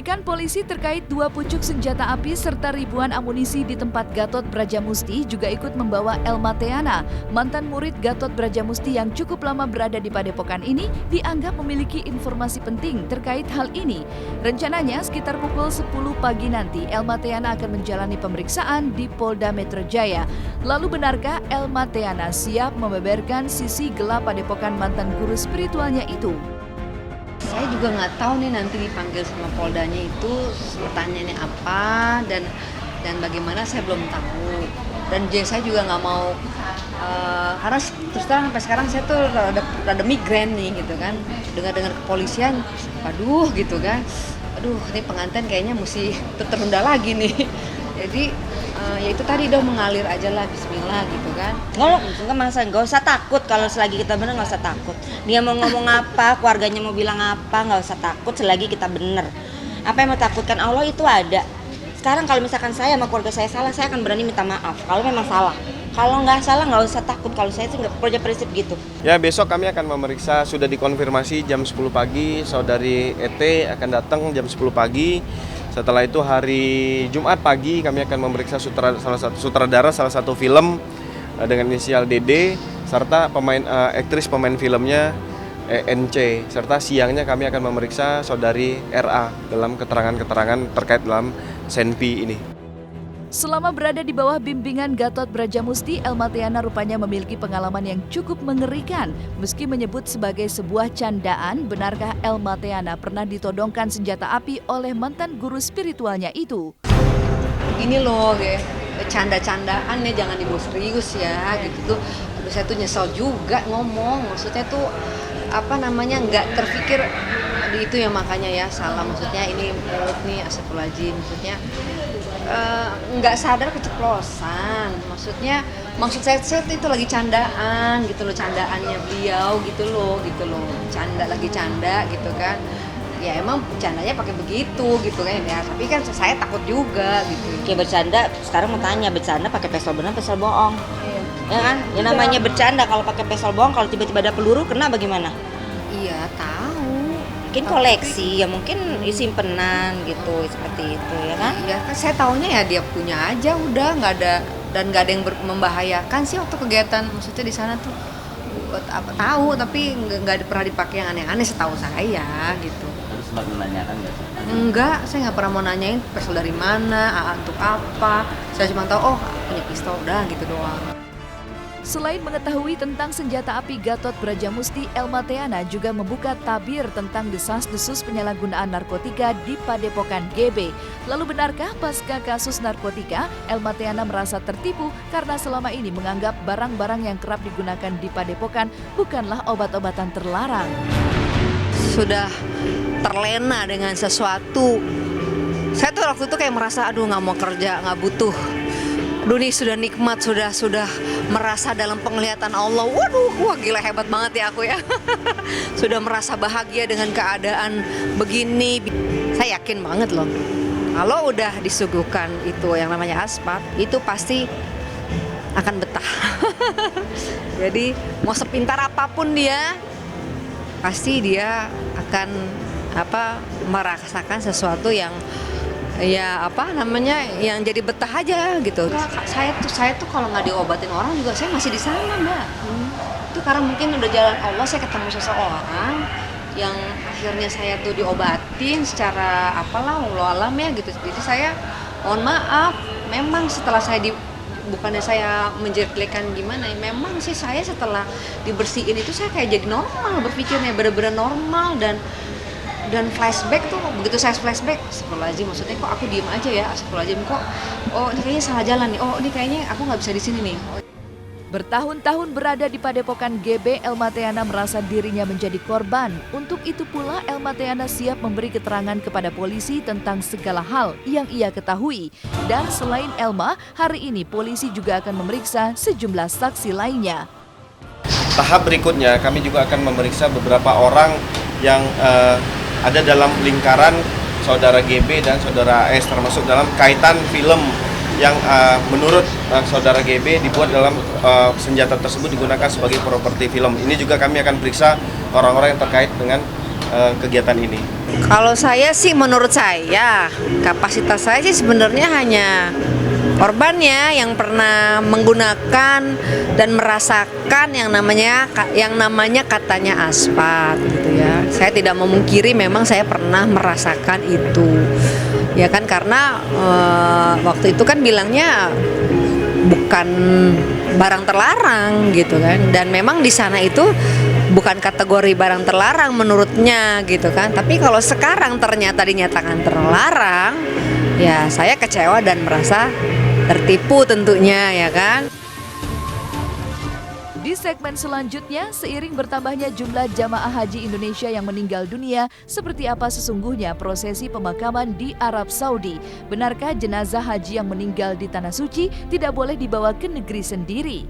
Penyelidikan polisi terkait 2 pucuk senjata api serta ribuan amunisi di tempat Gatot Brajamusti juga ikut membawa Elma Theana, mantan murid Gatot Brajamusti yang cukup lama berada di Padepokan ini, dianggap memiliki informasi penting terkait hal ini. Rencananya sekitar pukul 10 pagi nanti, Elma Theana akan menjalani pemeriksaan di Polda Metro Jaya. Lalu benarkah Elma Theana siap membeberkan sisi gelap Padepokan mantan guru spiritualnya itu? Saya juga nggak tahu nih nanti dipanggil sama Poldanya itu pertanyaannya apa dan bagaimana saya belum tahu. Dan saya juga nggak mau karena terus terang sampai sekarang saya tuh rada migrain nih gitu kan, dengar kepolisian, aduh gitu kan, aduh ini pengantin kayaknya mesti tertunda lagi nih. Jadi ya itu tadi dong, mengalir aja lah, bismillah gitu kan. Nggak usah takut, kalau selagi kita bener nggak usah takut. Dia mau ngomong apa, keluarganya mau bilang apa, nggak usah takut selagi kita bener. Apa yang mau takutkan, Allah itu ada. Sekarang kalau misalkan saya sama keluarga saya salah, saya akan berani minta maaf kalau memang salah. Kalau nggak salah nggak usah takut, kalau saya sih punya prinsip gitu. Ya, besok kami akan memeriksa, sudah dikonfirmasi jam 10 pagi, saudari ET akan datang jam 10 pagi. Setelah itu hari Jumat pagi kami akan memeriksa sutradara salah satu film dengan inisial DD serta aktris pemain filmnya NC, serta siangnya kami akan memeriksa saudari RA dalam keterangan-keterangan terkait dalam Senpi ini. Selama berada di bawah bimbingan Gatot Brajamusti, Elma Theana rupanya memiliki pengalaman yang cukup mengerikan. Meski menyebut sebagai sebuah candaan, benarkah Elma Theana pernah ditodongkan senjata api oleh mantan guru spiritualnya itu? Ini loh, canda-candaan ya, jangan dibawa serius ya gitu tuh. Aduh, saya tuh nyesel juga ngomong, maksudnya tuh nggak terpikir itu ya, makanya ya salah, maksudnya ini mulut nih, astagfirullahaladzim, maksudnya nggak sadar keceplosan, maksud saya itu lagi candaan gitu loh, candaannya beliau gitu loh, lagi canda gitu kan, ya emang bercandanya pakai begitu gitu kan ya, tapi kan saya takut juga gitu. Kayak bercanda, sekarang mau tanya, bercanda pakai pistol benar, pistol bohong, ya kan? Ya namanya bercanda, kalau pakai pistol bohong, kalau tiba-tiba ada peluru kena bagaimana? Iya tahu. Mungkin koleksi, ya mungkin simpenan gitu, seperti itu ya kan? Iya kan, saya taunya ya dia punya aja udah, nggak ada yang membahayakan sih waktu kegiatan, maksudnya di sana tuh tahu, tapi nggak pernah dipakai yang aneh-aneh setahu saya gitu. Terus sempat menanyakan nggak sih? Enggak, saya nggak pernah mau nanyain pistol dari mana, untuk apa. Saya cuma tahu punya pistol, udah gitu doang. Selain mengetahui tentang senjata api Gatot Brajamusti, Elma Theana juga membuka tabir tentang desas-desus penyalahgunaan narkotika di Padepokan GB. Lalu benarkah pasca kasus narkotika, Elma Theana merasa tertipu karena selama ini menganggap barang-barang yang kerap digunakan di Padepokan bukanlah obat-obatan terlarang? Sudah terlena dengan sesuatu. Saya tuh waktu itu kayak merasa, aduh nggak mau kerja, nggak butuh. Aduh nih sudah nikmat, sudah merasa dalam penglihatan Allah. Waduh, wah gila hebat banget ya aku ya. Sudah merasa bahagia dengan keadaan begini. Saya yakin banget loh, kalau udah disuguhkan itu yang namanya aspat, itu pasti akan betah. Jadi mau sepintar apapun dia, pasti dia akan merasakan sesuatu yang yang jadi betah aja gitu. Saya tuh kalau nggak diobatin orang juga saya masih di sana, Mbak. Itu karena mungkin udah jalan Allah, saya ketemu seseorang yang akhirnya saya tuh diobatin secara Allah alam ya gitu. Jadi saya mohon maaf, memang setelah bukannya saya menjelekkan gimana, memang sih saya setelah dibersihin itu saya kayak jadi normal berpikirnya, bener-bener normal dan flashback tuh, begitu saya flashback, astagfirullahaladzim, maksudnya kok aku diem aja ya, astagfirullahaladzim, kok ini kayaknya salah jalan nih, ini kayaknya aku nggak bisa di sini nih. Bertahun-tahun berada di Padepokan GB, Elma Theana merasa dirinya menjadi korban. Untuk itu pula Elma Theana siap memberi keterangan kepada polisi tentang segala hal yang ia ketahui. Dan selain Elma, hari ini polisi juga akan memeriksa sejumlah saksi lainnya. Tahap berikutnya kami juga akan memeriksa beberapa orang yang ada dalam lingkaran saudara GB dan saudara AS, termasuk dalam kaitan film yang menurut saudara GB dibuat dalam senjata tersebut digunakan sebagai properti film. Ini juga kami akan periksa orang-orang yang terkait dengan kegiatan ini? Kalau saya sih, menurut saya kapasitas saya sih sebenarnya hanya korbannya yang pernah menggunakan dan merasakan yang namanya katanya aspat gitu ya. Saya tidak memungkiri memang saya pernah merasakan itu. Ya kan, karena waktu itu kan bilangnya bukan barang terlarang gitu kan, dan memang di sana itu bukan kategori barang terlarang menurutnya gitu kan. Tapi kalau sekarang ternyata dinyatakan terlarang, ya saya kecewa dan merasa tertipu tentunya, ya kan. Di segmen selanjutnya, seiring bertambahnya jumlah jamaah haji Indonesia yang meninggal dunia, seperti apa sesungguhnya prosesi pemakaman di Arab Saudi? Benarkah jenazah haji yang meninggal di Tanah Suci tidak boleh dibawa ke negeri sendiri?